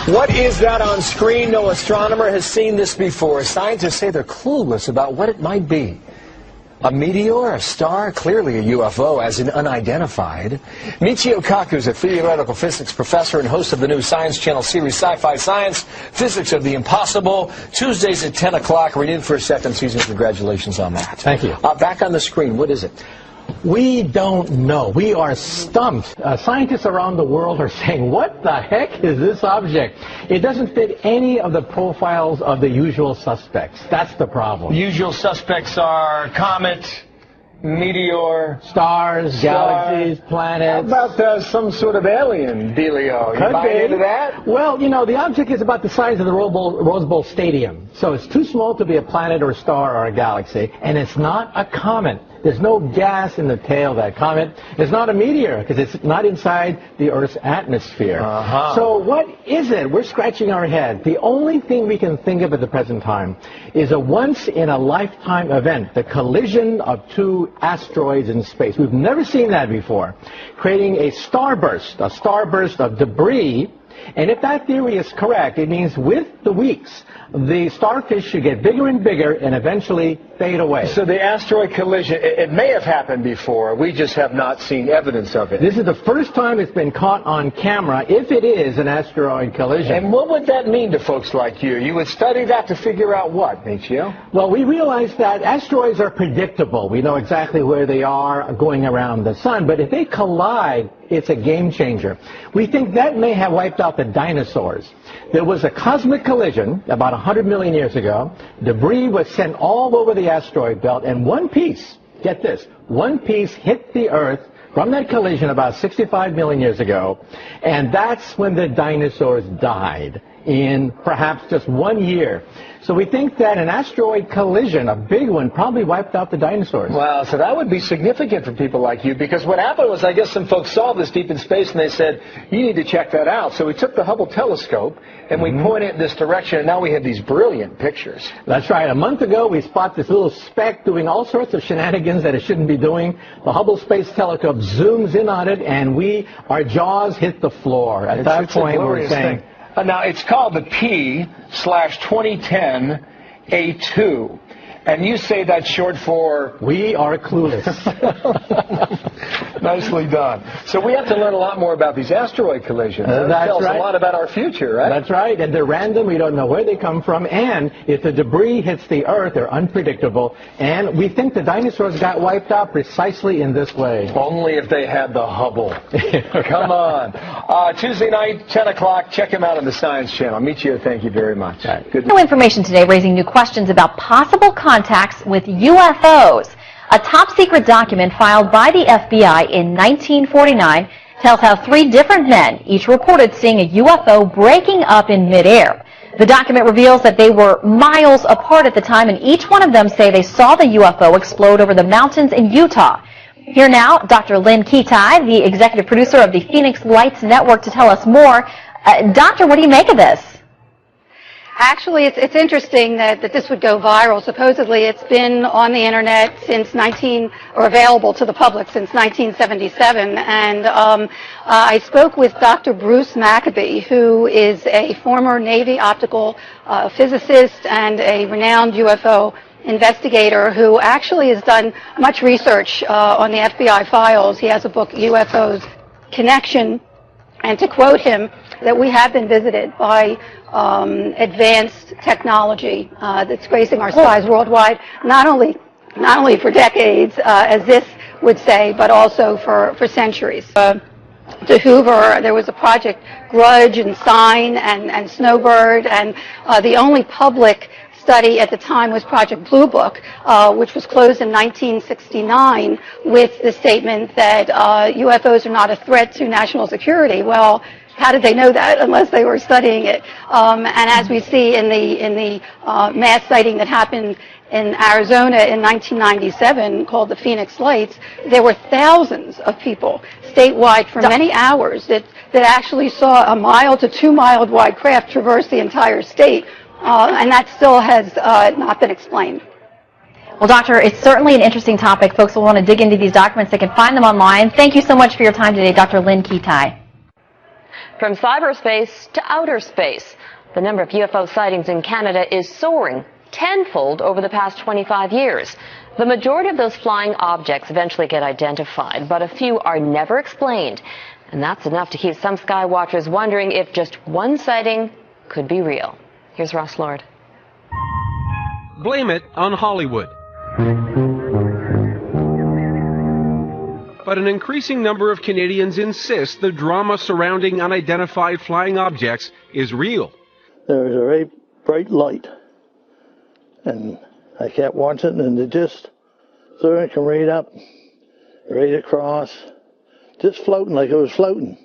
What is that on screen? No astronomer has seen this before. Scientists say they're clueless about what it might be. A meteor, a star, clearly a UFO, as in unidentified. Michio Kaku is a theoretical physics professor and host of the new Science Channel series Sci-Fi Science, Physics of the Impossible, Tuesdays at 10 o'clock. Renewed for a second season. Congratulations on that. Thank you. Back on the screen, what is it? We don't know. We are stumped. Scientists around the world are saying, what the heck is this object? It doesn't fit any of the profiles of the usual suspects. That's the problem. Usual suspects are comet, meteor, stars, galaxies, planets. How about some sort of alien dealio? You buy into that? Well, you know, the object is about the size of the Rose Bowl Stadium. So it's too small to be a planet or a star or a galaxy. And it's not a comet. There's no gas in the tail of that comet. It's not a meteor because it's not inside the Earth's atmosphere. So what is it? We're scratching our head. The only thing we can think of at the present time is a once-in-a-lifetime event, the collision of two asteroids in space. We've never seen that before, creating a starburst of debris. And if that theory is correct, it means with the weeks, the starfish should get bigger and bigger and eventually fade away. So the asteroid collision, it may have happened before. We just have not seen evidence of it. This is the first time it's been caught on camera, if it is an asteroid collision. And what would that mean to folks like you? You would study that to figure out what, Michio? Well, we realize that asteroids are predictable. We know exactly where they are going around the sun. But if they collide, it's a game changer. We think that may have wiped out the dinosaurs. There was a cosmic collision about 100 million years ago. Debris was sent all over the asteroid belt, and one piece, get this, one piece hit the Earth from that collision about 65 million years ago, and that's when the dinosaurs died in perhaps just 1 year. So we think that an asteroid collision, a big one, probably wiped out the dinosaurs. Wow, so that would be significant for people like you, because what happened was, I guess some folks saw this deep in space and they said, you need to check that out. So we took the Hubble telescope and we pointed it in this direction, and now we have these brilliant pictures. That's right. A month ago, we spot this little speck doing all sorts of shenanigans that it shouldn't be doing. The Hubble Space Telescope zooms in on it, and our jaws hit the floor. At that point, we're saying... Now, it's called the P/2010 A2. And you say that's short for... We are clueless. Nicely done. So we have to learn a lot more about these asteroid collisions. That tells a lot about our future, right? That's right. And they're random. We don't know where they come from. And if the debris hits the Earth, they're unpredictable. And we think the dinosaurs got wiped out precisely in this way. Only if they had the Hubble. Come on. Tuesday night, 10 o'clock. Check him out on the Science Channel. Michio, thank you very much. Good. New information today raising new questions about possible contacts with UFOs. A top-secret document filed by the FBI in 1949 tells how 3 different men each reported seeing a UFO breaking up in midair. The document reveals that they were miles apart at the time, and each one of them say they saw the UFO explode over the mountains in Utah. Here now, Dr. Lynn Kitai, the executive producer of the Phoenix Lights Network, to tell us more. Doctor, what do you make of this? Actually, it's interesting that this would go viral. Supposedly, it's been on the internet since available to the public since 1977. And I spoke with Dr. Bruce Maccabee, who is a former Navy optical physicist and a renowned UFO investigator who actually has done much research on the FBI files. He has a book, UFOs Connection. And to quote him, that we have been visited by advanced technology that's gracing our skies worldwide, not only for decades, as this would say, but also for centuries. To Hoover, there was a Project Grudge and Sign and Snowbird, and the only public study at the time was Project Blue Book, which was closed in 1969 with the statement that UFOs are not a threat to national security. Well, how did they know that unless they were studying it? And as we see in the mass sighting that happened in Arizona in 1997 called the Phoenix Lights, there were thousands of people statewide for many hours that actually saw a mile to 2 mile wide craft traverse the entire state. And that still has not been explained. Well, Doctor, it's certainly an interesting topic. Folks will want to dig into these documents. They can find them online. Thank you so much for your time today, Dr. Lynn Kitai. From cyberspace to outer space, the number of UFO sightings in Canada is soaring tenfold over the past 25 years. The majority of those flying objects eventually get identified, but a few are never explained. And that's enough to keep some sky watchers wondering if just one sighting could be real. Here's Ross Lord. Blame it on Hollywood. But an increasing number of Canadians insist the drama surrounding unidentified flying objects is real. There was a very bright light, and I kept watching, and it just threw it right up, right across, just floating like it was floating.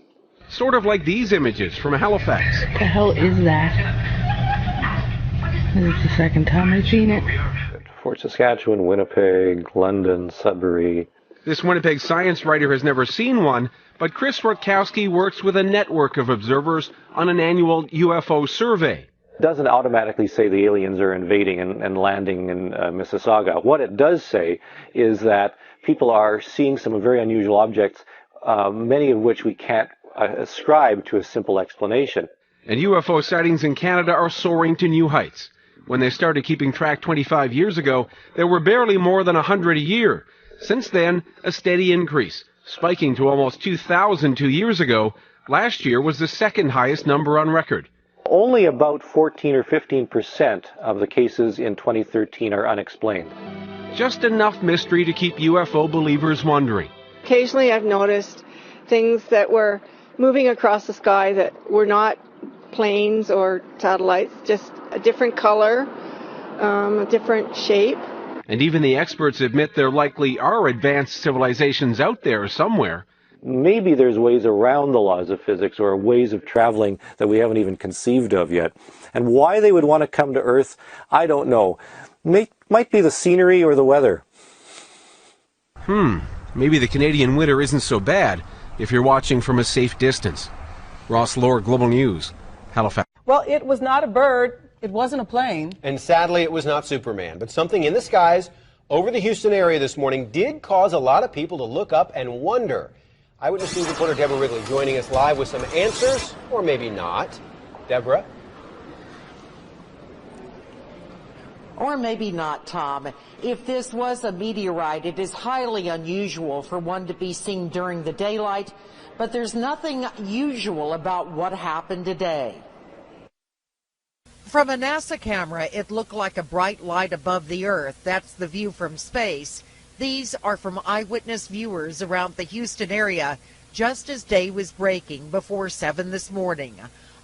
Sort of like these images from Halifax. What the hell is that? This is the second time I've seen it. Fort Saskatchewan, Winnipeg, London, Sudbury. This Winnipeg science writer has never seen one, but Chris Rutkowski works with a network of observers on an annual UFO survey. It doesn't automatically say the aliens are invading and landing in Mississauga. What it does say is that people are seeing some very unusual objects, many of which we can't ascribe to a simple explanation. And UFO sightings in Canada are soaring to new heights. When they started keeping track 25 years ago, there were barely more than 100 a year. Since then, a steady increase, spiking to almost 2,000 2 years ago. Last year was the second highest number on record. Only about 14 or 15% of the cases in 2013 are unexplained. Just enough mystery to keep UFO believers wondering. Occasionally I've noticed things that were moving across the sky that were not planes or satellites, just a different color, a different shape. And even the experts admit there likely are advanced civilizations out there somewhere. Maybe there's ways around the laws of physics or ways of traveling that we haven't even conceived of yet. And why they would want to come to Earth, I don't know. Might be the scenery or the weather. Maybe the Canadian winter isn't so bad if you're watching from a safe distance. Ross Lord, Global News, Halifax. Well, it was not a bird. It wasn't a plane. And sadly, it was not Superman. But something in the skies over the Houston area this morning did cause a lot of people to look up and wonder. Eyewitness News reporter Deborah Wrigley joining us live with some answers, or maybe not. Deborah? Or maybe not, Tom. If this was a meteorite, it is highly unusual for one to be seen during the daylight, but there's nothing usual about what happened today. From a NASA camera, it looked like a bright light above the Earth. That's the view from space. These are from eyewitness viewers around the Houston area just as day was breaking before 7 this morning.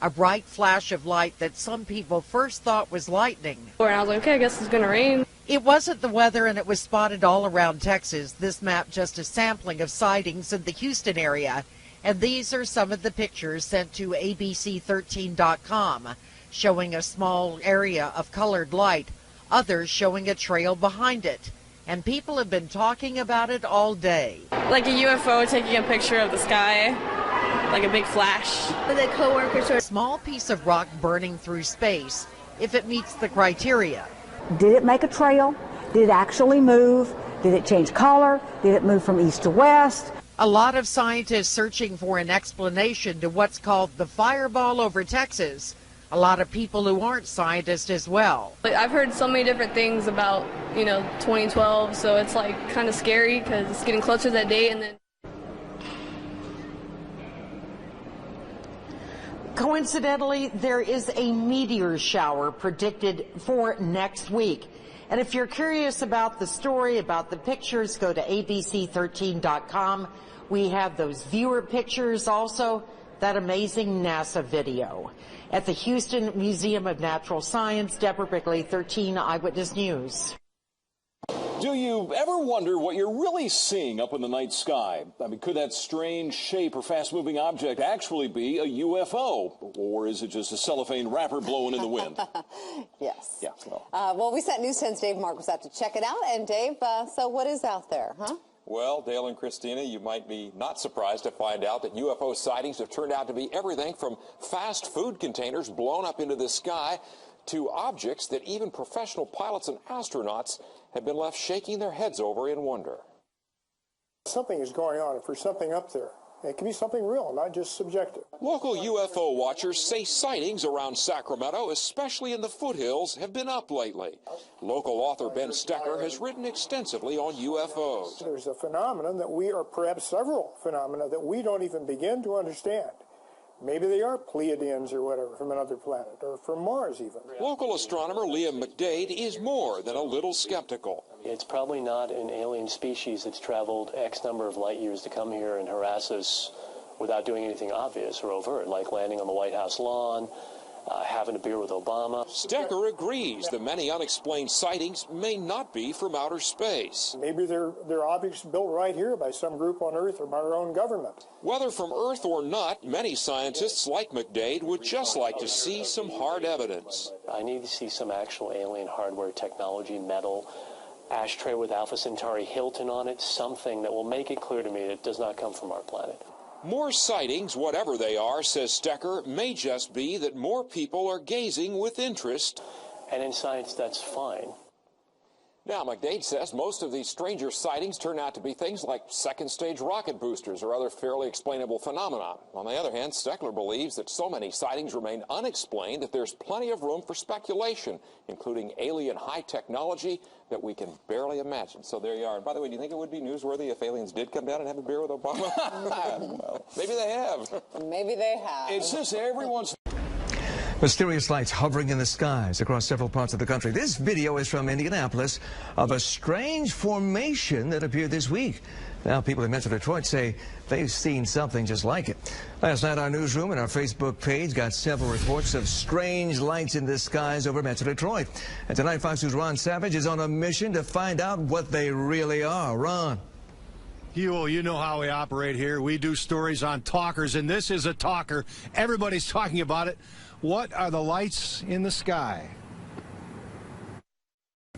A bright flash of light that some people first thought was lightning. And I was like, okay, I guess it's going to rain. It wasn't the weather, and it was spotted all around Texas. This map just a sampling of sightings in the Houston area. And these are some of the pictures sent to ABC13.com, showing a small area of colored light, others showing a trail behind it. And people have been talking about it all day. Like a UFO taking a picture of the sky, like a big flash. With a coworker, a small piece of rock burning through space, if it meets the criteria. Did it make a trail? Did it actually move? Did it change color? Did it move from east to west? A lot of scientists searching for an explanation to what's called the fireball over Texas. A lot of people who aren't scientists as well. I've heard so many different things about, 2012, so it's like kind of scary because it's getting closer to that date. And then coincidentally, there is a meteor shower predicted for next week. And if you're curious about the story, about the pictures, go to ABC13.com. We have those viewer pictures, also that amazing NASA video. At the Houston Museum of Natural Science, Deborah Wrigley, 13 Eyewitness News. Do you ever wonder what you're really seeing up in the night sky? Could that strange shape or fast-moving object actually be a UFO? Or is it just a cellophane wrapper blowing in the wind? Yes. Yeah. Well, we sent News 10's Dave Marcus out to check it out. And Dave, so what is out there, huh? Well, Dale and Christina, you might be not surprised to find out that UFO sightings have turned out to be everything from fast food containers blown up into the sky to objects that even professional pilots and astronauts have been left shaking their heads over in wonder. Something is going on. If there's something up there, It can be something real, not just subjective. Local UFO watchers say sightings around Sacramento, especially in the foothills, have been up lately. Local author Ben Stecker has written extensively on UFOs. There's a phenomenon that we, or perhaps several phenomena, that we don't even begin to understand. Maybe they are Pleiadians or whatever from another planet, or from Mars even. Local astronomer Liam McDade is more than a little skeptical. It's probably not an alien species that's traveled X number of light years to come here and harass us without doing anything obvious or overt, like landing on the White House lawn, having a beer with Obama. Stecker agrees the many unexplained sightings may not be from outer space. Maybe they're objects built right here by some group on Earth or by our own government. Whether from Earth or not, many scientists like McDade would just like to see some hard evidence. I need to see some actual alien hardware, technology, metal, ashtray with Alpha Centauri Hilton on it, something that will make it clear to me that it does not come from our planet. More sightings, whatever they are, says Stecker, may just be that more people are gazing with interest. And in science, that's fine. Now, McDade says most of these stranger sightings turn out to be things like second-stage rocket boosters or other fairly explainable phenomena. On the other hand, Stecker believes that so many sightings remain unexplained that there's plenty of room for speculation, including alien high technology that we can barely imagine. So there you are. And by the way, do you think it would be newsworthy if aliens did come down and have a beer with Obama? Well, maybe they have. Maybe they have. It's just everyone's... Mysterious lights hovering in the skies across several parts of the country. This video is from Indianapolis of a strange formation that appeared this week. Now, people in Metro Detroit say they've seen something just like it. Last night, our newsroom and our Facebook page got several reports of strange lights in the skies over Metro Detroit. And tonight, Fox News' Ron Savage is on a mission to find out what they really are. Ron. You know how we operate here. We do stories on talkers, and this is a talker. Everybody's talking about it. What are the lights in the sky?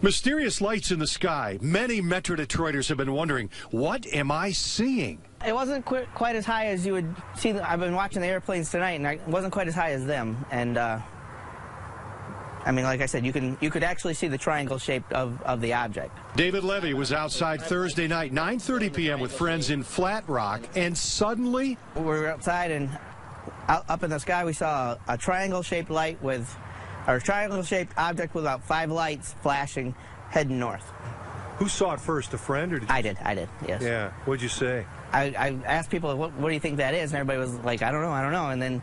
Mysterious lights in the sky. Many Metro Detroiters have been wondering, what am I seeing? It wasn't quite as high as you would see. I've been watching the airplanes tonight, and it wasn't quite as high as them. And I mean, like I said, you could actually see the triangle shape of the object. David Levy was outside Thursday night, 9:30 p.m. with friends in Flat Rock, and suddenly... We were outside, and up in the sky, we saw a triangle-shaped light with... or a triangle-shaped object with about 5 lights flashing, heading north. Who saw it first, a friend, or did you... I did, yes. Yeah, what'd you say? I asked people, what do you think that is? And everybody was like, I don't know. And then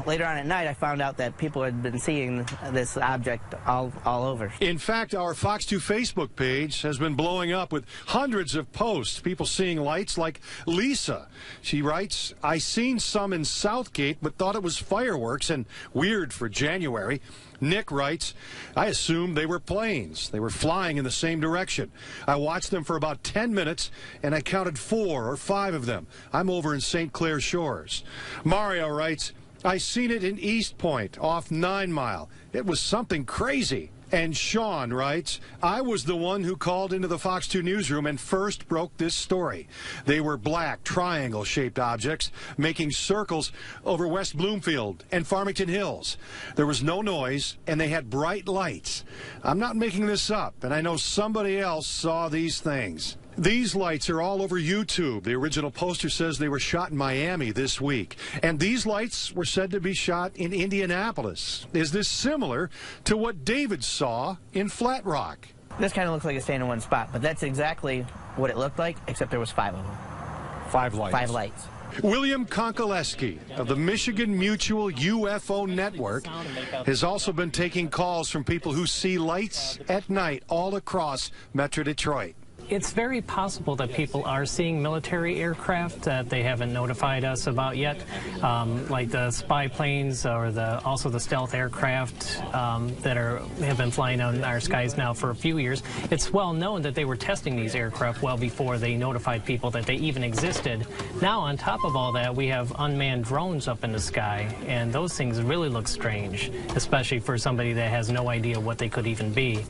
later on at night, I found out that people had been seeing this object all over. In fact, our Fox 2 Facebook page has been blowing up with hundreds of posts, people seeing lights like Lisa. She writes, I seen some in Southgate, but thought it was fireworks and weird for January. Nick writes, I assumed they were planes. They were flying in the same direction. I watched them for about 10 minutes, and I counted 4 or 5 of them. I'm over in St. Clair Shores. Mario writes, I seen it in East Point, off 9 Mile. It was something crazy. And Sean writes, I was the one who called into the Fox 2 newsroom and first broke this story. They were black, triangle-shaped objects making circles over West Bloomfield and Farmington Hills. There was no noise, and they had bright lights. I'm not making this up, and I know somebody else saw these things. These lights are all over YouTube. The original poster says they were shot in Miami this week. And these lights were said to be shot in Indianapolis. Is this similar to what David saw in Flat Rock? This kind of looks like it's staying in one spot, but that's exactly what it looked like, except there was 5 of them. 5 lights. 5 lights. William Konkoleski of the Michigan Mutual UFO Network has also been taking calls from people who see lights at night all across Metro Detroit. It's very possible that people are seeing military aircraft that they haven't notified us about yet, like the spy planes or also the stealth aircraft that have been flying on our skies now for a few years. It's well known that they were testing these aircraft well before they notified people that they even existed. Now, on top of all that, we have unmanned drones up in the sky, and those things really look strange, especially for somebody that has no idea what they could even be.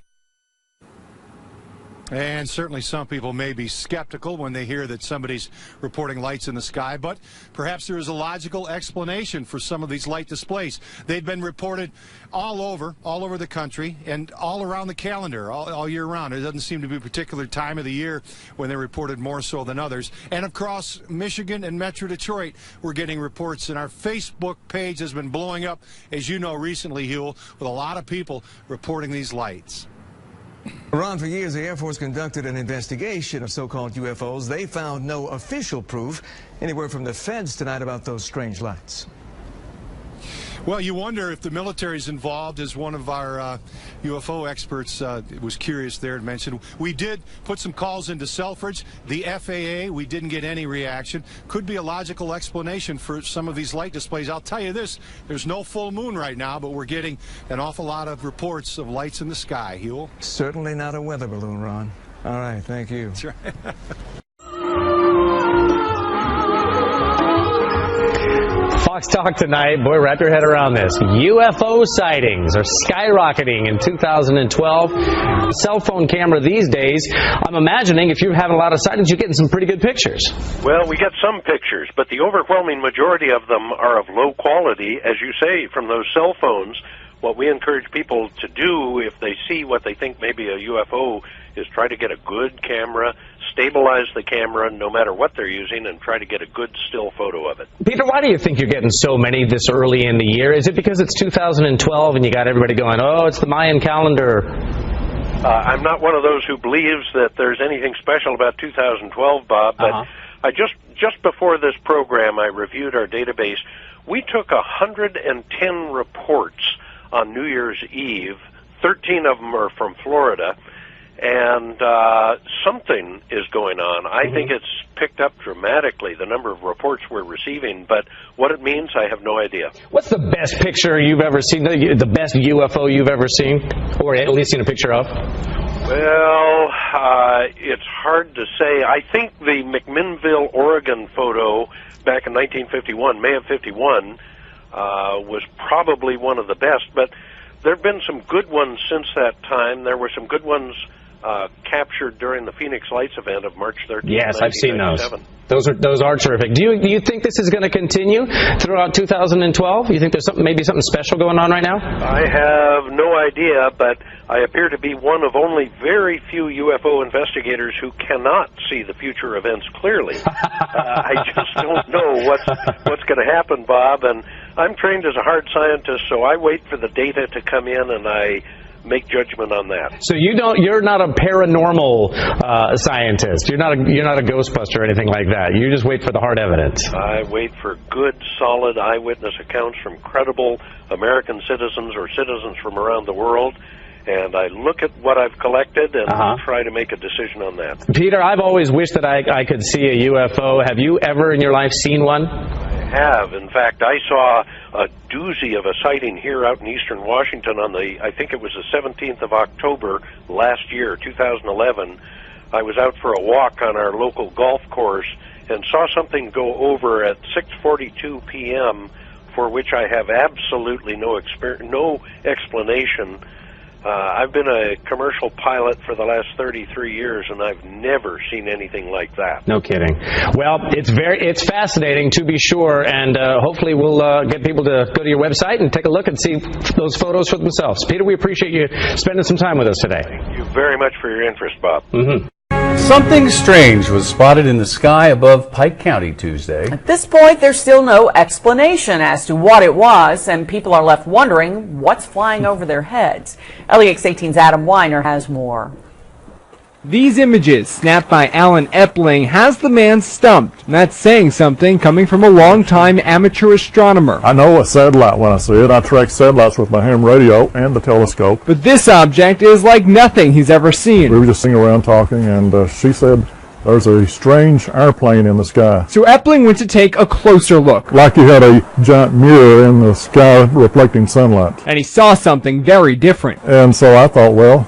And certainly some people may be skeptical when they hear that somebody's reporting lights in the sky, but perhaps there is a logical explanation for some of these light displays. They've been reported all over the country and all around the calendar, all year round. It doesn't seem to be a particular time of the year when they're reported more so than others. And across Michigan and Metro Detroit, we're getting reports, and our Facebook page has been blowing up, as you know, recently, Huel, with a lot of people reporting these lights. Ron, for years, the Air Force conducted an investigation of so-called UFOs. They found no official proof. Any word from the feds tonight about those strange lights? Well, you wonder if the military's involved, as one of our UFO experts was curious there and mentioned. We did put some calls into Selfridge, the FAA. We didn't get any reaction. Could be a logical explanation for some of these light displays. I'll tell you this, there's no full moon right now, but we're getting an awful lot of reports of lights in the sky. Huel? Certainly not a weather balloon, Ron. All right, thank you. That's right. Fox Talk tonight. Boy, wrap your head around this. UFO sightings are skyrocketing in 2012. Cell phone camera these days. I'm imagining if you're having a lot of sightings, you're getting some pretty good pictures. Well, we get some pictures, but the overwhelming majority of them are of low quality, as you say, from those cell phones. What we encourage people to do if they see what they think may be a UFO is try to get a good camera, stabilize the camera no matter what they're using, and try to get a good still photo of it. Peter, why do you think you're getting so many this early in the year? Is it because it's 2012 and you got everybody going, oh, it's the Mayan calendar? I'm not one of those who believes that there's anything special about 2012, Bob, but I just before this program, I reviewed our database. We took 110 reports on New Year's Eve. 13 of them are from Florida, and something is going on. I think it's picked up dramatically, the number of reports we're receiving, but what it means, I have no idea. What's the best picture you've ever seen, the best UFO you've ever seen, or at least seen a picture of? Well, it's hard to say. I think the McMinnville, Oregon photo back in 1951, May of 51, was probably one of the best, but there have been some good ones since that time. There were some good ones captured during the Phoenix Lights event of March 13th. Yes, I've seen those. Those are terrific. Do you think this is going to continue throughout 2012? You think there's maybe something special going on right now? I have no idea, but I appear to be one of only very few UFO investigators who cannot see the future events clearly. I just don't know what's going to happen, Bob, and I'm trained as a hard scientist, so I wait for the data to come in and I make judgment on that. So you're not a paranormal scientist. You're not a ghostbuster or anything like that. You just wait for the hard evidence. I wait for good, solid eyewitness accounts from credible American citizens or citizens from around the world, and I look at what I've collected and try to make a decision on that. Peter, I've always wished that I could see a UFO. Have you ever in your life seen one? I have. In fact, I saw a doozy of a sighting here out in eastern Washington on I think it was the 17th of October last year, 2011. I was out for a walk on our local golf course and saw something go over at 6:42 p.m. for which I have absolutely no explanation. I've been a commercial pilot for the last 33 years, and I've never seen anything like that. No kidding. Well, it's fascinating to be sure, and hopefully we'll get people to go to your website and take a look and see those photos for themselves. Peter, we appreciate you spending some time with us today. Thank you very much for your interest, Bob. Something strange was spotted in the sky above Pike County Tuesday. At this point, there's still no explanation as to what it was, and people are left wondering what's flying over their heads. LEX 18's Adam Weiner has more. These images, snapped by Alan Epling, has the man stumped. And that's saying something coming from a long-time amateur astronomer. I know a satellite when I see it. I track satellites with my ham radio and the telescope. But this object is like nothing he's ever seen. We were just sitting around talking, and she said, there's a strange airplane in the sky. So Epling went to take a closer look. Like you had a giant mirror in the sky reflecting sunlight. And he saw something very different. And so I thought, well,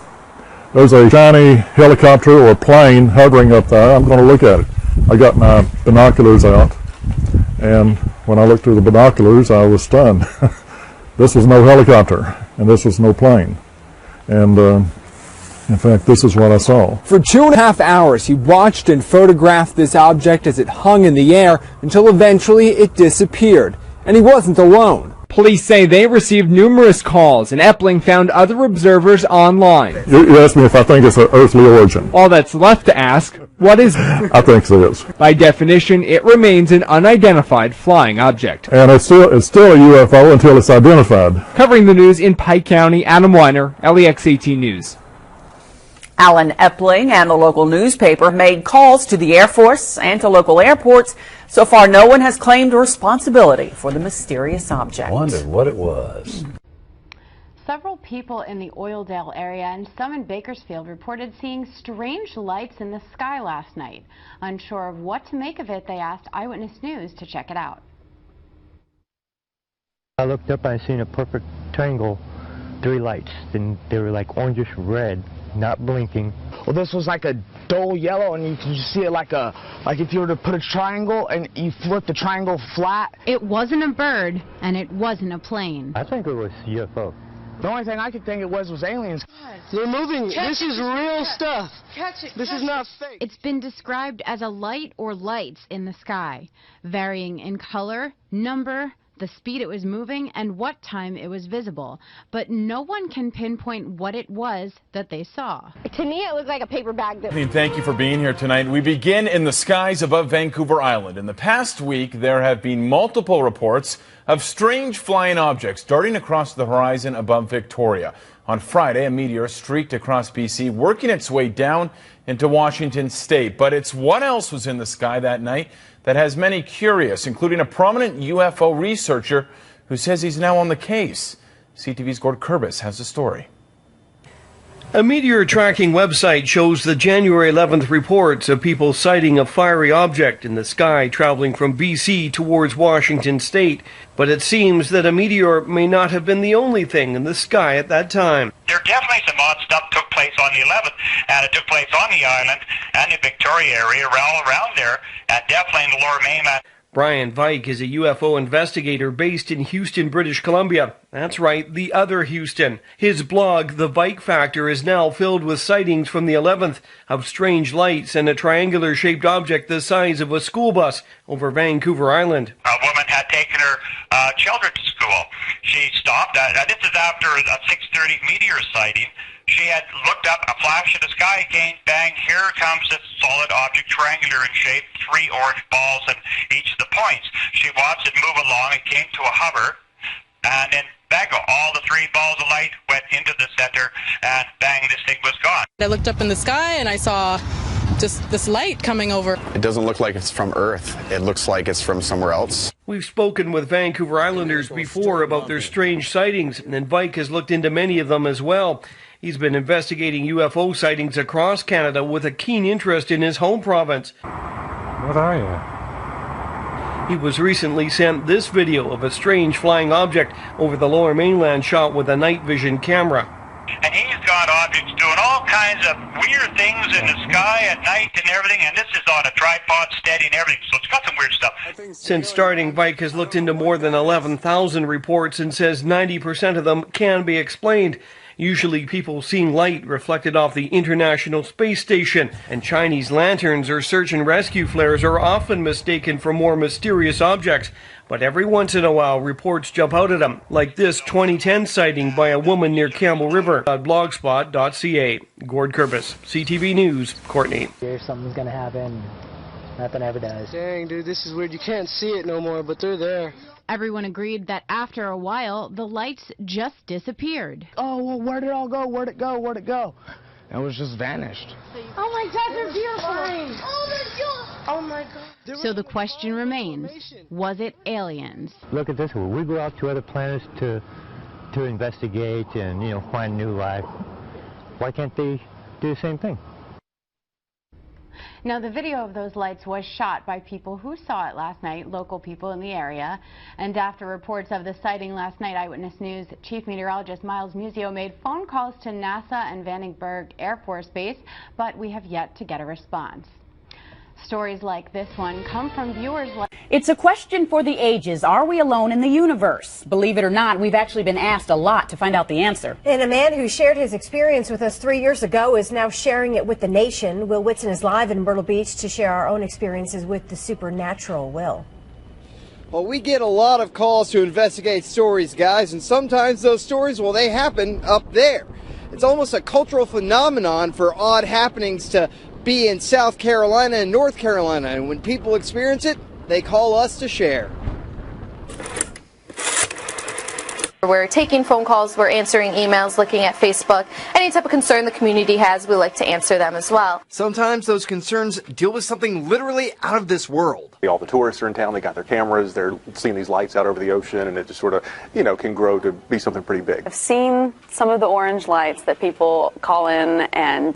there's a shiny helicopter or plane hovering up there. I'm going to look at it. I got my binoculars out, and when I looked through the binoculars, I was stunned. This was no helicopter, and this was no plane. And In fact, this is what I saw. For 2.5 hours, he watched and photographed this object as it hung in the air until eventually it disappeared. And he wasn't alone. Police say they received numerous calls, and Epling found other observers online. You asked me if I think it's an earthly origin. All that's left to ask, what is it? I think it is. By definition, it remains an unidentified flying object. And it's still a UFO until it's identified. Covering the news in Pike County, Adam Weiner, LEX 18 News. Alan Epling and the local newspaper made calls to the Air Force and to local airports. So far, no one has claimed responsibility for the mysterious object. Wondered what it was. Several people in the Oildale area and some in Bakersfield reported seeing strange lights in the sky last night. Unsure of what to make of it, they asked Eyewitness News to check it out. I looked up and I seen a perfect triangle, 3 lights, and they were like orangish red, not blinking. Well, this was like a dull yellow, and you can just see it like if you were to put a triangle and you flip the triangle flat. It wasn't a bird, and it wasn't a plane. I think it was UFO. The only thing I could think it was aliens. They're moving. This is real stuff. Catch it. This is not fake. It's been described as a light or lights in the sky, varying in color, number, the speed it was moving, and what time it was visible. But no one can pinpoint what it was that they saw. To me, it looked like a paper bag. Thank you for being here tonight. We begin in the skies above Vancouver Island. In the past week, there have been multiple reports of strange flying objects darting across the horizon above Victoria. On Friday, a meteor streaked across BC, working its way down into Washington state. But it's what else was in the sky that night that has many curious, including a prominent UFO researcher who says he's now on the case. CTV's Gord Kurbis has the story. A meteor tracking website shows the January 11th reports of people sighting a fiery object in the sky traveling from BC towards Washington state. But it seems that a meteor may not have been the only thing in the sky at that time. There definitely some odd stuff took place on the 11th, and it took place on the island and the Victoria area, all around there, and definitely in the Lower Mainland. Brian Vike is a UFO investigator based in Houston, British Columbia. That's right, the other Houston. His blog, The Vike Factor, is now filled with sightings from the 11th of strange lights and a triangular-shaped object the size of a school bus over Vancouver Island. A woman had taken her children to school. She stopped. This is after a 6:30 meteor sighting. She had looked up, a flash in the sky came, bang, here comes this solid object, triangular in shape, 3 orange balls in each of the points. She watched it move along, it came to a hover, and then bang, all the 3 balls of light went into the center, and bang, this thing was gone. I looked up in the sky and I saw just this light coming over. It doesn't look like it's from Earth. It looks like it's from somewhere else. We've spoken with Vancouver Islanders before about their strange sightings, and Vike has looked into many of them as well. He's been investigating UFO sightings across Canada with a keen interest in his home province. What are you? He was recently sent this video of a strange flying object over the Lower Mainland shot with a night vision camera. And he's got objects doing all kinds of weird things in the sky at night and everything, and this is on a tripod steady and everything, so it's got some weird stuff. Since starting, Vike has looked into more than 11,000 reports and says 90% of them can be explained. Usually people seeing light reflected off the International Space Station, and Chinese lanterns or search and rescue flares are often mistaken for more mysterious objects. But every once in a while, reports jump out at them, like this 2010 sighting by a woman near Campbell River at blogspot.ca. Gord Kurbis, CTV News, Courtney. Something's gonna happen. Nothing ever does. Dang, dude, this is weird. You can't see it no more, but they're there. Everyone agreed that after a while, the lights just disappeared. Oh, well, where'd it all go? Where'd it go? Where'd it go? It was just vanished. Oh my God, they're beautiful. Oh, they're beautiful. Oh my God. So the question remains, was it aliens? Look at this one. We go out to other planets to investigate and, find new life. Why can't they do the same thing? Now, the video of those lights was shot by people who saw it last night, local people in the area. And after reports of the sighting last night, Eyewitness News Chief Meteorologist Miles Musio made phone calls to NASA and Vandenberg Air Force Base, but we have yet to get a response. Stories like this one come from viewers like... It's a question for the ages. Are we alone in the universe? Believe it or not, we've actually been asked a lot to find out the answer. And a man who shared his experience with us 3 years ago is now sharing it with the nation. Will Whitson is live in Myrtle Beach to share our own experiences with the supernatural. Will. Well, we get a lot of calls to investigate stories, guys, and sometimes those stories, well, they happen up there. It's almost a cultural phenomenon for odd happenings to be in South Carolina and North Carolina, and when people experience it, they call us to share. We're taking phone calls, we're answering emails, looking at Facebook. Any type of concern the community has, we like to answer them as well. Sometimes those concerns deal with something literally out of this world. All the tourists are in town, they got their cameras, they're seeing these lights out over the ocean, and it just sort of, you know, can grow to be something pretty big. I've seen some of the orange lights that people call in and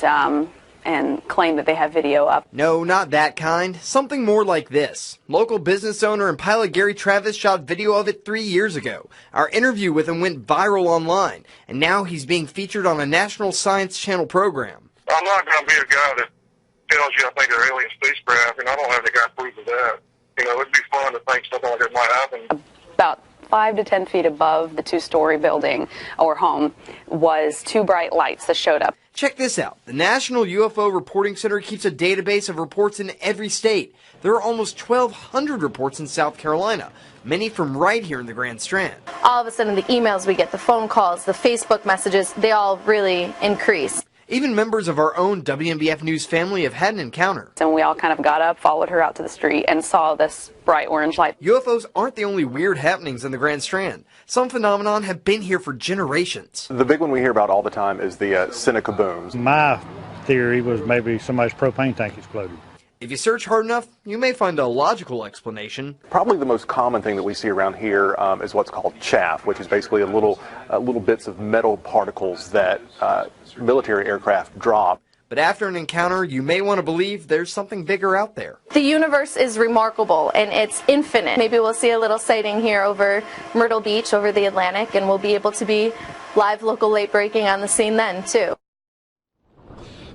claim that they have video up. No, not that kind. Something more like this. Local business owner and pilot Gary Travis shot video of it 3 years ago. Our interview with him went viral online, and now he's being featured on a National Science Channel program. I'm not going to be a guy that tells you I think they're alien spacecraft, and I don't have any guy proof of that. You know, it'd be fun to think something like that might happen. About 5 to 10 feet above the two-story building or home was two bright lights that showed up. Check this out. The National UFO Reporting Center keeps a database of reports in every state. There are almost 1,200 reports in South Carolina, many from right here in the Grand Strand. All of a sudden, the emails we get, the phone calls, the Facebook messages, they all really increase. Even members of our own WMBF News family have had an encounter. And we all kind of got up, followed her out to the street, and saw this bright orange light. UFOs aren't the only weird happenings in the Grand Strand. Some phenomenon have been here for generations. The big one we hear about all the time is the Seneca booms. My theory was maybe somebody's propane tank exploded. If you search hard enough, you may find a logical explanation. Probably the most common thing that we see around here is what's called chaff, which is basically little bits of metal particles that military aircraft drop. But after an encounter, you may want to believe there's something bigger out there. The universe is remarkable and it's infinite. Maybe we'll see a little sighting here over Myrtle Beach, over the Atlantic, and we'll be able to be live local late breaking on the scene then, too.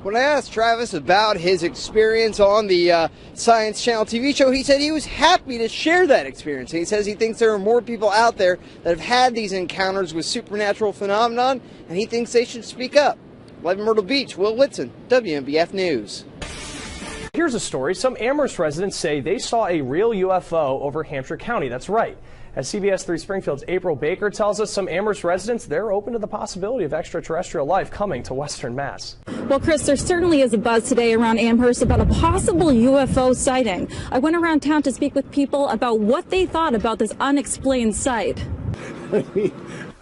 When I asked Travis about his experience on the Science Channel TV show, he said he was happy to share that experience. He says he thinks there are more people out there that have had these encounters with supernatural phenomenon, and he thinks they should speak up. Live in Myrtle Beach, Will Whitson, WMBF News. Here's a story. Some Amherst residents say they saw a real UFO over Hampshire County. That's right. As CBS 3 Springfield's April Baker tells us, some Amherst residents, they're open to the possibility of extraterrestrial life coming to Western Mass. Well, Chris, there certainly is a buzz today around Amherst about a possible UFO sighting. I went around town to speak with people about what they thought about this unexplained sight.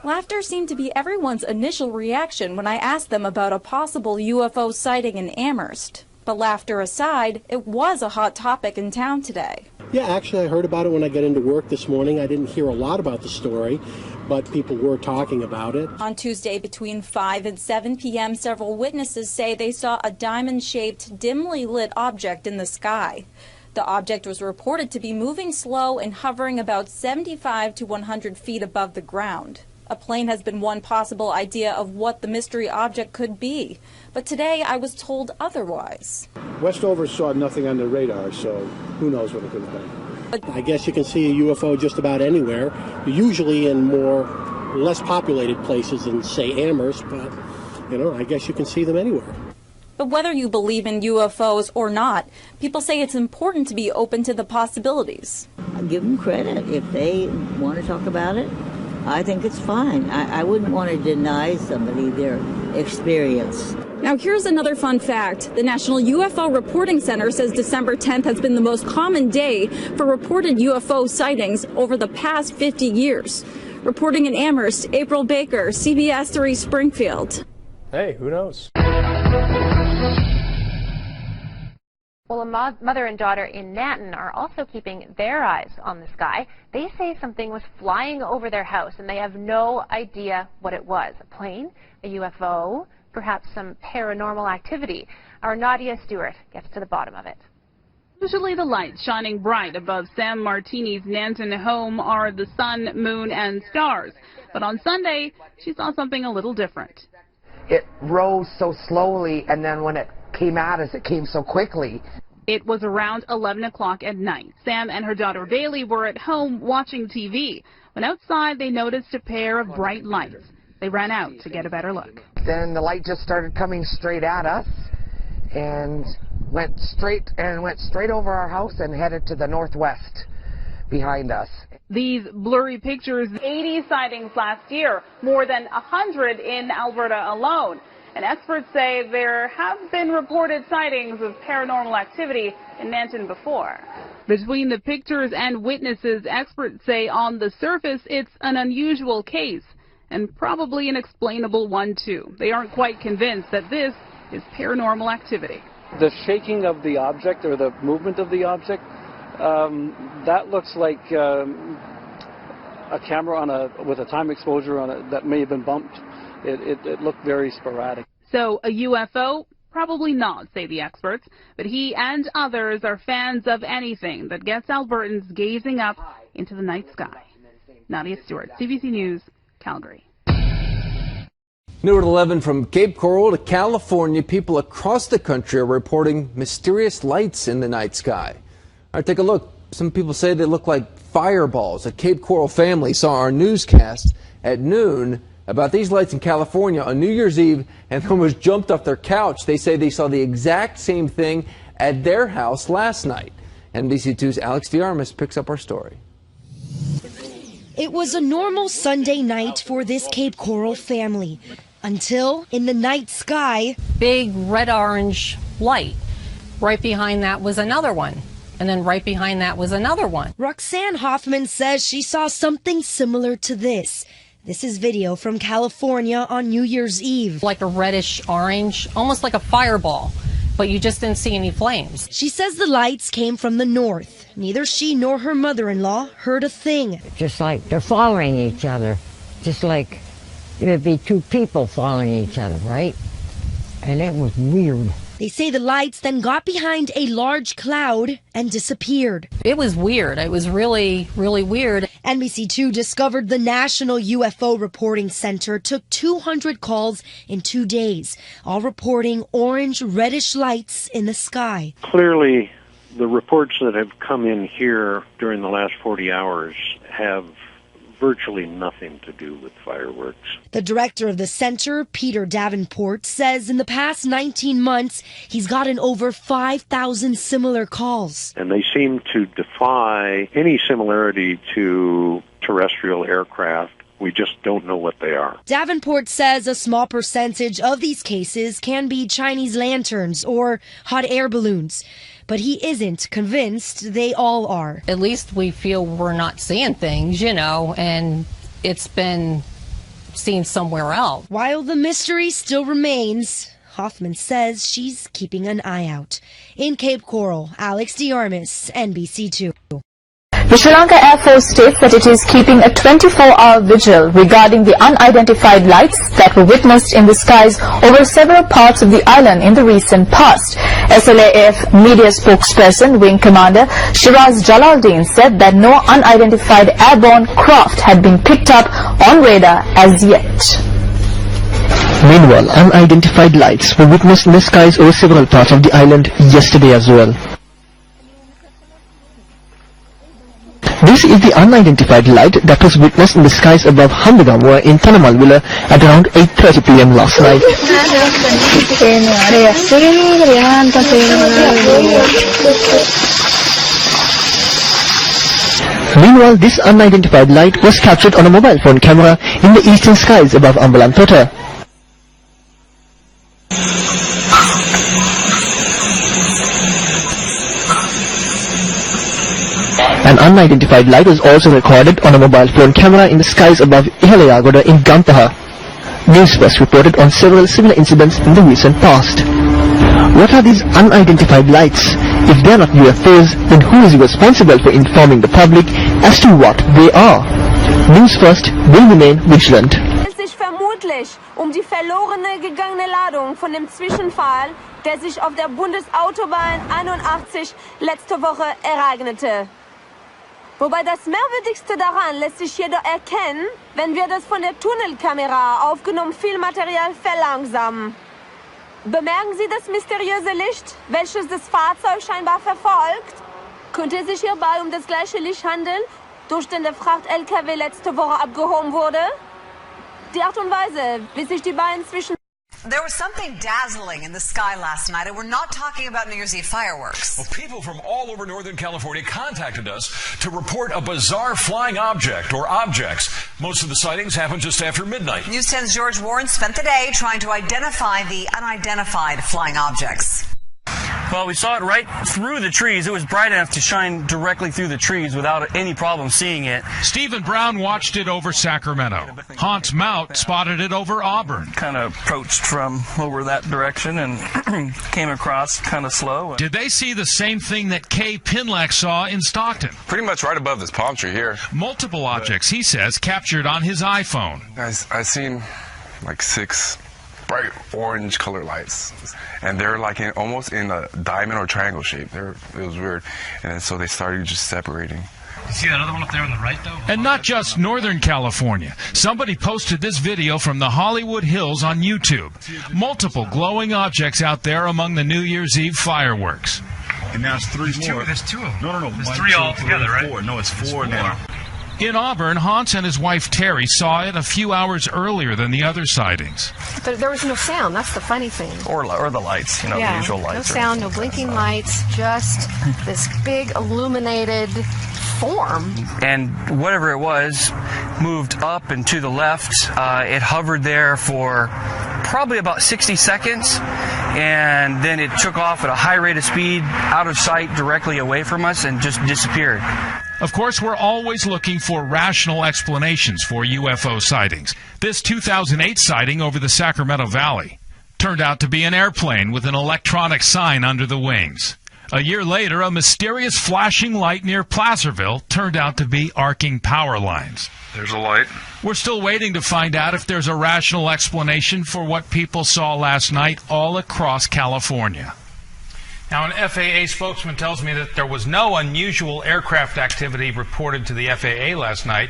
Laughter seemed to be everyone's initial reaction when I asked them about a possible UFO sighting in Amherst. But laughter aside, it was a hot topic in town today. Yeah, actually, I heard about it when I got into work this morning. I didn't hear a lot about the story, but people were talking about it. On Tuesday, between 5 and 7 p.m., several witnesses say they saw a diamond-shaped, dimly lit object in the sky. The object was reported to be moving slow and hovering about 75 to 100 feet above the ground. A plane has been one possible idea of what the mystery object could be, but today I was told otherwise. Westover saw nothing on the radar, so who knows what it could have been. I guess you can see a UFO just about anywhere, usually in less populated places than, say, Amherst, but, I guess you can see them anywhere. But whether you believe in UFOs or not, people say it's important to be open to the possibilities. I give them credit. If they want to talk about it, I think it's fine. I wouldn't want to deny somebody their experience. Now here's another fun fact. The National UFO Reporting Center says December 10th has been the most common day for reported UFO sightings over the past 50 years. Reporting in Amherst, April Baker, CBS 3 Springfield. Hey, who knows? Well, a mother and daughter in Nanton are also keeping their eyes on the sky. They say something was flying over their house, and they have no idea what it was. A plane, a UFO, perhaps some paranormal activity. Our Nadia Stewart gets to the bottom of it. Usually the lights shining bright above Sam Martini's Nanton home are the sun, moon, and stars. But on Sunday, she saw something a little different. It rose so slowly, and then when it came at us, it came so quickly. It was around 11 o'clock at night. Sam and her daughter Bailey were at home watching TV. When outside, they noticed a pair of bright lights. They ran out to get a better look. Then the light just started coming straight at us and went straight over our house and headed to the northwest behind us. These blurry pictures, 80 sightings last year, more than 100 in Alberta alone. And experts say there have been reported sightings of paranormal activity in Nanton before. Between the pictures and witnesses, experts say on the surface it's an unusual case, and probably an explainable one too. They aren't quite convinced that this is paranormal activity. The shaking of the object or the movement of the object, that looks like a camera with a time exposure on it that may have been bumped. It looked very sporadic. So a UFO? Probably not, say the experts, but he and others are fans of anything that gets Albertans gazing up into the night sky. Nadia Stewart, CBC News, Calgary. New at 11, from Cape Coral to California, people across the country are reporting mysterious lights in the night sky. All right, take a look. Some people say they look like fireballs. A Cape Coral family saw our newscast at noon about these lights in California on New Year's Eve and almost jumped off their couch. They say they saw the exact same thing at their house last night. NBC2's Alex DeArmas picks up our story. It was a normal Sunday night for this Cape Coral family until in the night sky, big red-orange light. Right behind that was another one. And then right behind that was another one. Roxanne Hoffman says she saw something similar to this. This is video from California on New Year's Eve. Like a reddish orange, almost like a fireball, but you just didn't see any flames. She says the lights came from the north. Neither she nor her mother-in-law heard a thing. Just like they're following each other, just like it would be two people following each other, right? And it was weird. They say the lights then got behind a large cloud and disappeared. It was weird. It was really, really weird. NBC2 discovered the National UFO Reporting Center took 200 calls in 2 days, all reporting orange, reddish lights in the sky. Clearly, the reports that have come in here during the last 40 hours have virtually nothing to do with fireworks. The director of the center, Peter Davenport, says in the past 19 months, he's gotten over 5,000 similar calls. And they seem to defy any similarity to terrestrial aircraft. We just don't know what they are. Davenport says a small percentage of these cases can be Chinese lanterns or hot air balloons. But he isn't convinced they all are. At least we feel we're not seeing things, you know, and it's been seen somewhere else. While the mystery still remains, Hoffman says she's keeping an eye out. In Cape Coral, Alex DeArmas, NBC2. The Sri Lanka Air Force states that it is keeping a 24-hour vigil regarding the unidentified lights that were witnessed in the skies over several parts of the island in the recent past. SLAF media spokesperson, Wing Commander Shiraz Jalaluddin said that no unidentified airborne craft had been picked up on radar as yet. Meanwhile, unidentified lights were witnessed in the skies over several parts of the island yesterday as well. This is the unidentified light that was witnessed in the skies above Hamdagamwa in Tanamalwila at around 8:30 p.m. last night. Meanwhile, this unidentified light was captured on a mobile phone camera in the eastern skies above Ambalantota. An unidentified light was also recorded on a mobile phone camera in the skies above Ihalayagoda in Gampaha. News First reported on several similar incidents in the recent past. What are these unidentified lights? If they are not UFOs, then who is responsible for informing the public as to what they are? News First will remain vigilant. Es sich vermutlich die verlorene gegangene Ladung von dem Zwischenfall, der sich auf der Bundesautobahn 81 letzte Woche ereignete. Wobei das Merkwürdigste daran lässt sich jedoch erkennen, wenn wir das von der Tunnelkamera aufgenommene Filmmaterial verlangsamen. Bemerken Sie das mysteriöse Licht, welches das Fahrzeug scheinbar verfolgt? Könnte es sich hierbei das gleiche Licht handeln, durch den der Fracht-LKW letzte Woche abgehoben wurde? Die Art und Weise, wie sich die beiden zwischen... There was something dazzling in the sky last night, and we're not talking about New Year's Eve fireworks. Well, people from all over Northern California contacted us to report a bizarre flying object or objects. Most of the sightings happened just after midnight. News 10's George Warren spent the day trying to identify the unidentified flying objects. Well, we saw it right through the trees. It was bright enough to shine directly through the trees without any problem seeing it. Stephen Brown watched it over Sacramento. Hans Mout spotted it over Auburn. Kind of approached from over that direction and came across kind of slow. Did they see the same thing that Kay Pinlack saw in Stockton? Pretty much right above this palm tree here. Multiple objects, he says, captured on his iPhone. I seen like 6 bright orange color lights, and they're like almost in a diamond or triangle shape. It was weird, and so they started just separating. You see that other one up there on the right, though? And not just Northern California. Somebody posted this video from the Hollywood Hills on YouTube. Multiple glowing objects out there among the New Year's Eve fireworks. And now it's 3 more. There's 2 of them. No. There's 1, 3 2, all together, 3, right? 4. No, it's 4 now. In Auburn, Hans and his wife Terry saw it a few hours earlier than the other sightings. But there was no sound. That's the funny thing. Or the lights, the usual lights. No sound, no blinking lights, just this big illuminated form. And whatever it was moved up and to the left. It hovered there for probably about 60 seconds, and then it took off at a high rate of speed, out of sight, directly away from us, and just disappeared. Of course, we're always looking for rational explanations for UFO sightings. This 2008 sighting over the Sacramento Valley turned out to be an airplane with an electronic sign under the wings. A year later, a mysterious flashing light near Placerville turned out to be arcing power lines. There's a light. We're still waiting to find out if there's a rational explanation for what people saw last night all across California. Now, an FAA spokesman tells me that there was no unusual aircraft activity reported to the FAA last night.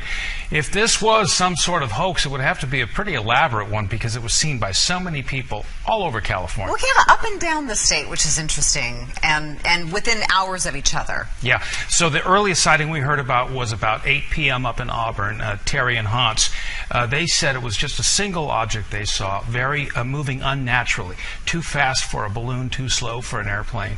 If this was some sort of hoax, it would have to be a pretty elaborate one because it was seen by so many people all over California. Well, yeah, up and down the state, which is interesting, and within hours of each other. Yeah, so the earliest sighting we heard about was about 8 p.m. up in Auburn. Terry and Hans, they said it was just a single object they saw, moving unnaturally, too fast for a balloon, too slow for an airplane.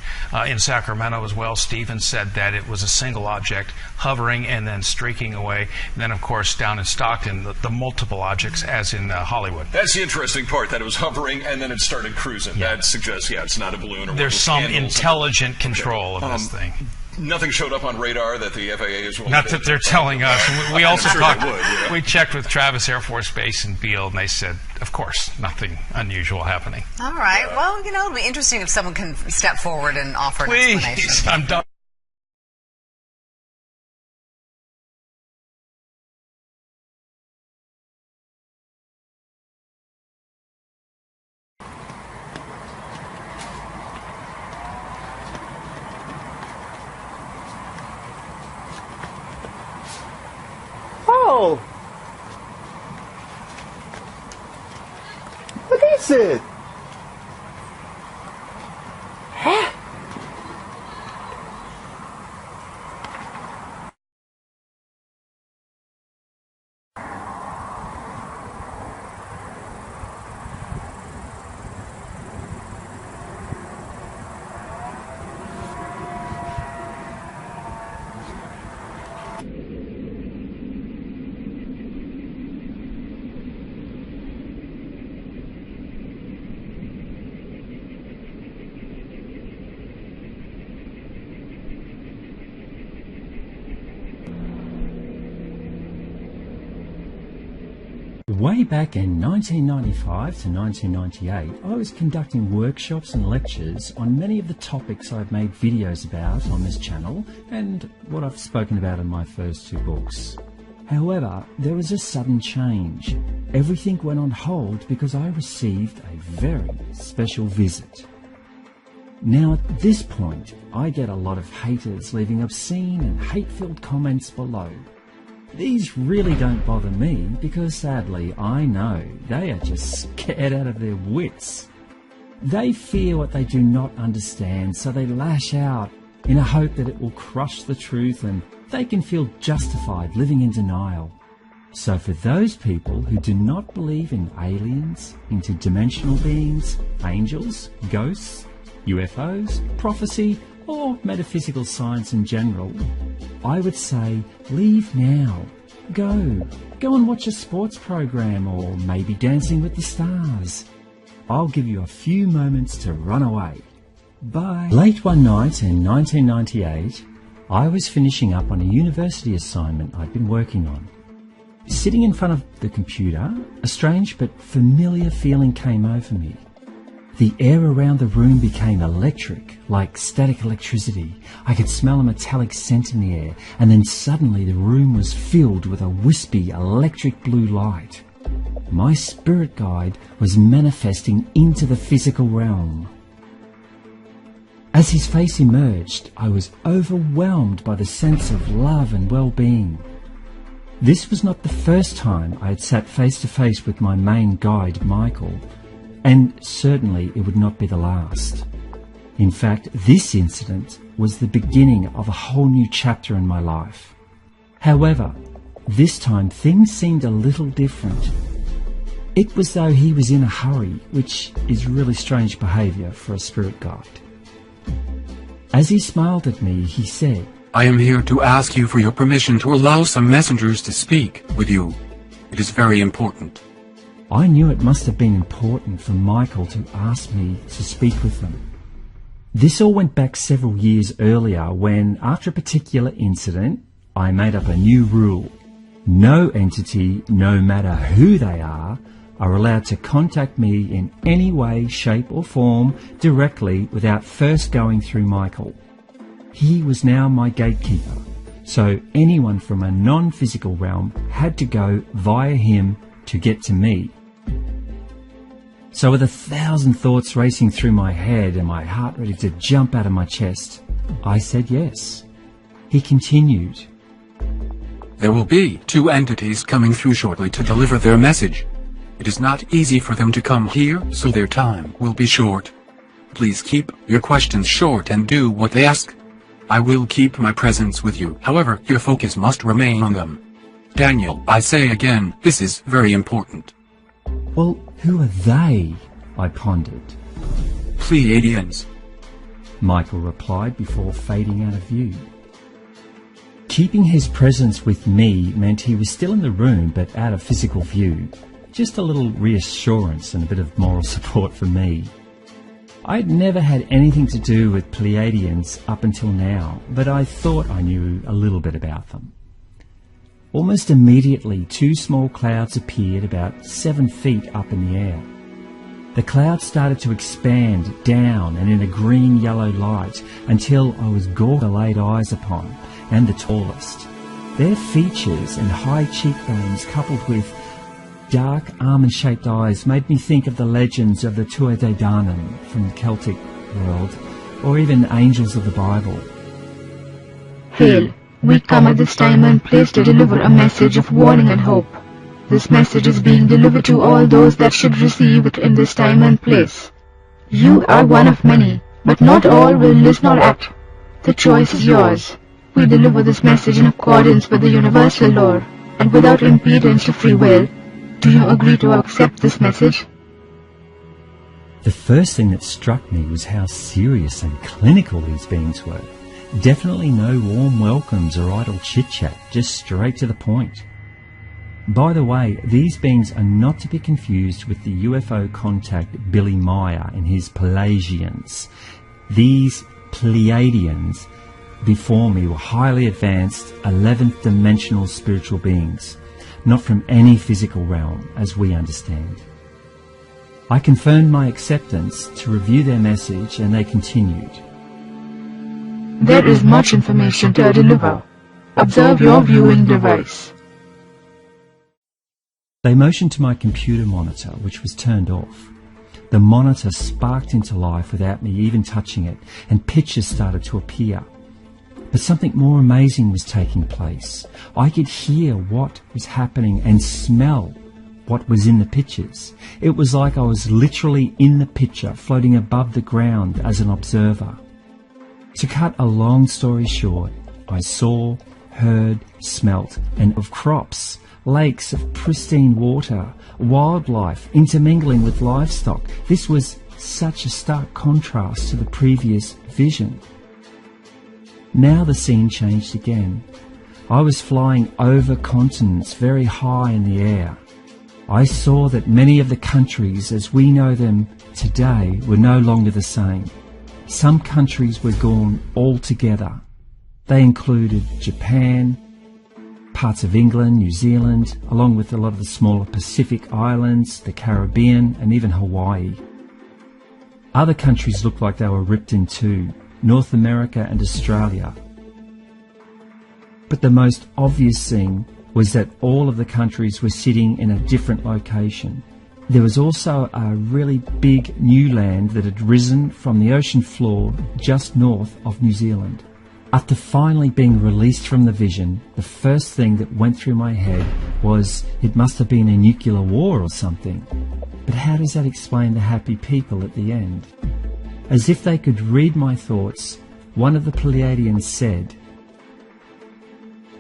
In Sacramento as well, Stephen said that it was a single object hovering and then streaking away. And then, of course, down in Stockton, the multiple objects, as in Hollywood. That's the interesting part, that it was hovering and then it started cruising. Yeah. That suggests, it's not a balloon. Or there's some intelligent control of this thing. Nothing showed up on radar that the FAA is willing Not that they're telling us. We also talked. We checked with Travis Air Force Base and Beale, and they said, of course, nothing unusual happening. All right. Well, it'll be interesting if someone can step forward and offer an explanation. I'm done. Oh! What is it? Huh? Way back in 1995 to 1998, I was conducting workshops and lectures on many of the topics I've made videos about on this channel and what I've spoken about in my first 2 books. However, there was a sudden change. Everything went on hold because I received a very special visit. Now at this point, I get a lot of haters leaving obscene and hate-filled comments below. These really don't bother me because sadly I know they are just scared out of their wits. They fear what they do not understand, so they lash out in a hope that it will crush the truth and they can feel justified living in denial. So for those people who do not believe in aliens, interdimensional beings, angels, ghosts, UFOs, prophecy, or metaphysical science in general, I would say leave now. Go and watch a sports program or maybe Dancing with the Stars. I'll give you a few moments to run away. Bye. Late one night in 1998, I was finishing up on a university assignment I'd been working on. Sitting in front of the computer, a strange but familiar feeling came over me. The air around the room became electric, like static electricity. I could smell a metallic scent in the air, and then suddenly the room was filled with a wispy electric blue light. My spirit guide was manifesting into the physical realm. As his face emerged, I was overwhelmed by the sense of love and well-being. This was not the first time I had sat face to face with my main guide, Michael, and certainly it would not be the last. In fact, this incident was the beginning of a whole new chapter in my life. However, this time things seemed a little different. It was though he was in a hurry, which is really strange behaviour for a spirit guide. As he smiled at me, he said, "I am here to ask you for your permission to allow some messengers to speak with you. It is very important." I knew it must have been important for Michael to ask me to speak with them. This all went back several years earlier when, after a particular incident, I made up a new rule. No entity, no matter who they are allowed to contact me in any way, shape or form directly without first going through Michael. He was now my gatekeeper, so anyone from a non-physical realm had to go via him to get to me. So with 1,000 thoughts racing through my head and my heart ready to jump out of my chest, I said yes. He continued, "There will be 2 entities coming through shortly to deliver their message. It is not easy for them to come here, so their time will be short. Please keep your questions short and do what they ask. I will keep my presence with you, however, your focus must remain on them. Daniel, I say again, this is very important." "Well, who are they?" I pondered. "Pleiadians," Michael replied before fading out of view. Keeping his presence with me meant he was still in the room but out of physical view. Just a little reassurance and a bit of moral support for me. I'd never had anything to do with Pleiadians up until now, but I thought I knew a little bit about them. Almost immediately, 2 small clouds appeared about 7 feet up in the air. The clouds started to expand down and in a green-yellow light until I was laid eyes upon, and the tallest. Their features and high cheekbones coupled with dark almond-shaped eyes made me think of the legends of the Tuatha De Danann from the Celtic world, or even angels of the Bible. Hail, we come at this time and place to deliver a message of warning and hope. This message is being delivered to all those that should receive it in this time and place. You are one of many, but not all will listen or act. The choice is yours. We deliver this message in accordance with the universal law and without impedance to free will. Do you agree to accept this message? The first thing that struck me was how serious and clinical these beings were. Definitely no warm welcomes or idle chit-chat, just straight to the point. By the way, these beings are not to be confused with the UFO contact Billy Meyer and his Pelagians. These Pleiadians before me were highly advanced 11th dimensional spiritual beings, not from any physical realm as we understand. I confirmed my acceptance to review their message and they continued. There is much information to deliver. Observe your viewing device. They motioned to my computer monitor, which was turned off. The monitor sparked into life without me even touching it, and pictures started to appear. But something more amazing was taking place. I could hear what was happening and smell what was in the pictures. It was like I was literally in the picture, floating above the ground as an observer. To cut a long story short, I saw, heard, smelt, and of crops, lakes of pristine water, wildlife intermingling with livestock. This was such a stark contrast to the previous vision. Now the scene changed again. I was flying over continents very high in the air. I saw that many of the countries as we know them today were no longer the same. Some countries were gone altogether. They included Japan, parts of England, New Zealand, along with a lot of the smaller Pacific islands, the Caribbean, and even Hawaii. Other countries looked like they were ripped in two, North America and Australia. But the most obvious thing was that all of the countries were sitting in a different location. There was also a really big new land that had risen from the ocean floor just north of New Zealand. After finally being released from the vision, the first thing that went through my head was it must have been a nuclear war or something. But how does that explain the happy people at the end? As if they could read my thoughts, one of the Pleiadians said,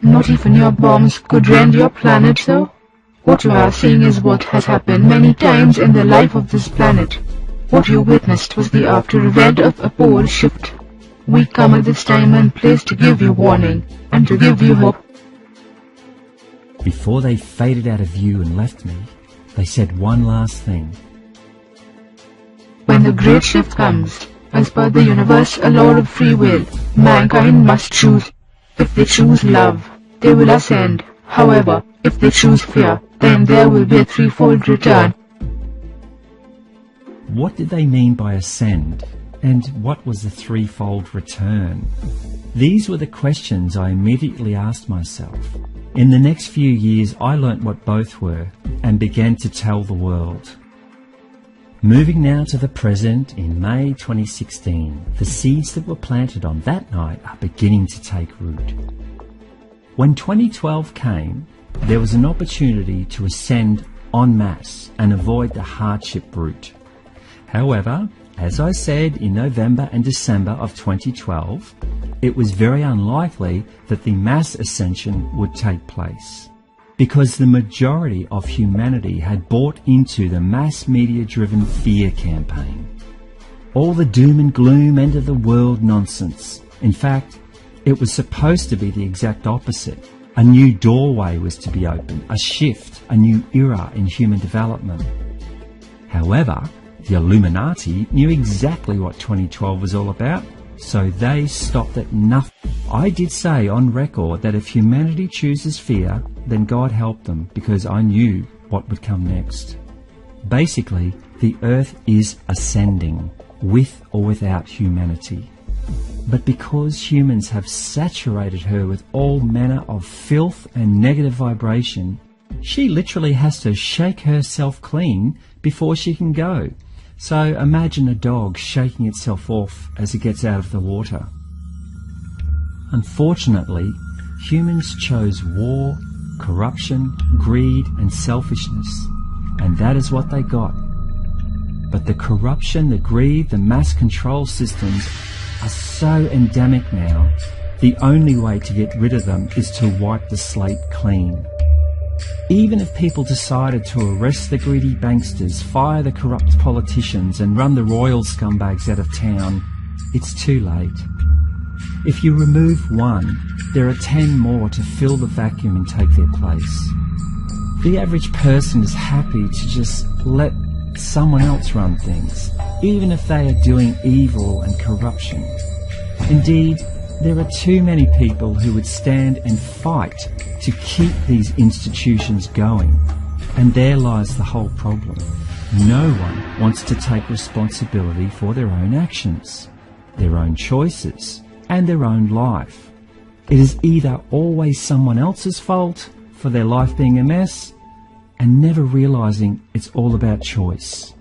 "Not even your bombs could rend your planet, so? What you are seeing is what has happened many times in the life of this planet. What you witnessed was the after event of a pole shift. We come at this time and place to give you warning, and to give you hope." Before they faded out of view and left me, they said one last thing. "When the great shift comes, as per the universe a law of free will, mankind must choose. If they choose love, they will ascend. However, if they choose fear, then there will be a threefold return." What did they mean by ascend? And what was the threefold return? These were the questions I immediately asked myself. In the next few years, I learnt what both were and began to tell the world. Moving now to the present, in May 2016, the seeds that were planted on that night are beginning to take root. When 2012 came, there was an opportunity to ascend en masse and avoid the hardship route. However, as I said in November and December of 2012, it was very unlikely that the mass ascension would take place, because the majority of humanity had bought into the mass media-driven fear campaign. All the doom and gloom end of the world nonsense. In fact, it was supposed to be the exact opposite. A new doorway was to be opened, a shift, a new era in human development. However, the Illuminati knew exactly what 2012 was all about, so they stopped at nothing. I did say on record that if humanity chooses fear, then God help them, because I knew what would come next. Basically, the earth is ascending, with or without humanity. But because humans have saturated her with all manner of filth and negative vibration, she literally has to shake herself clean before she can go. So imagine a dog shaking itself off as it gets out of the water. Unfortunately, humans chose war, corruption, greed and selfishness, and that is what they got. But the corruption, the greed, the mass control systems are so endemic now, the only way to get rid of them is to wipe the slate clean. Even if people decided to arrest the greedy banksters, fire the corrupt politicians and run the royal scumbags out of town, it's too late. If you remove one, there are 10 more to fill the vacuum and take their place. The average person is happy to just let someone else run things, even if they are doing evil and corruption. Indeed, there are too many people who would stand and fight to keep these institutions going. And there lies the whole problem. No one wants to take responsibility for their own actions, their own choices, and their own life. It is either always someone else's fault for their life being a mess, and never realizing it's all about choice.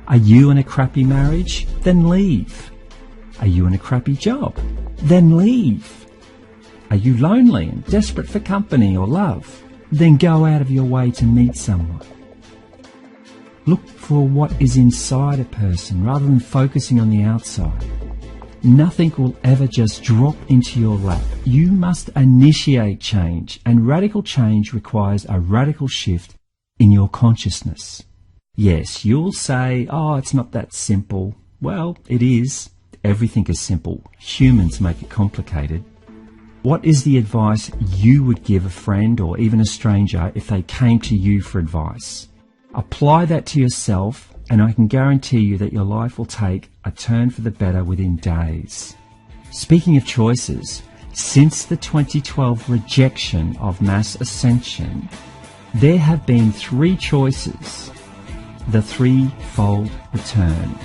Are you in a crappy marriage? Then leave. Are you in a crappy job? Then leave. Are you lonely and desperate for company or love? then go out of your way to meet someone. Look for what is inside a person rather than focusing on the outside. Nothing will ever just drop into your lap. You must initiate change, and radical change requires a radical shift in your consciousness. Yes, you'll say, oh, it's not that simple. Well, it is. Everything is simple. Humans make it complicated. What is the advice you would give a friend or even a stranger if they came to you for advice? Apply that to yourself, and I can guarantee you that your life will take a turn for the better within days. Speaking of choices, since the 2012 rejection of mass ascension, there have been 3 choices. The threefold return.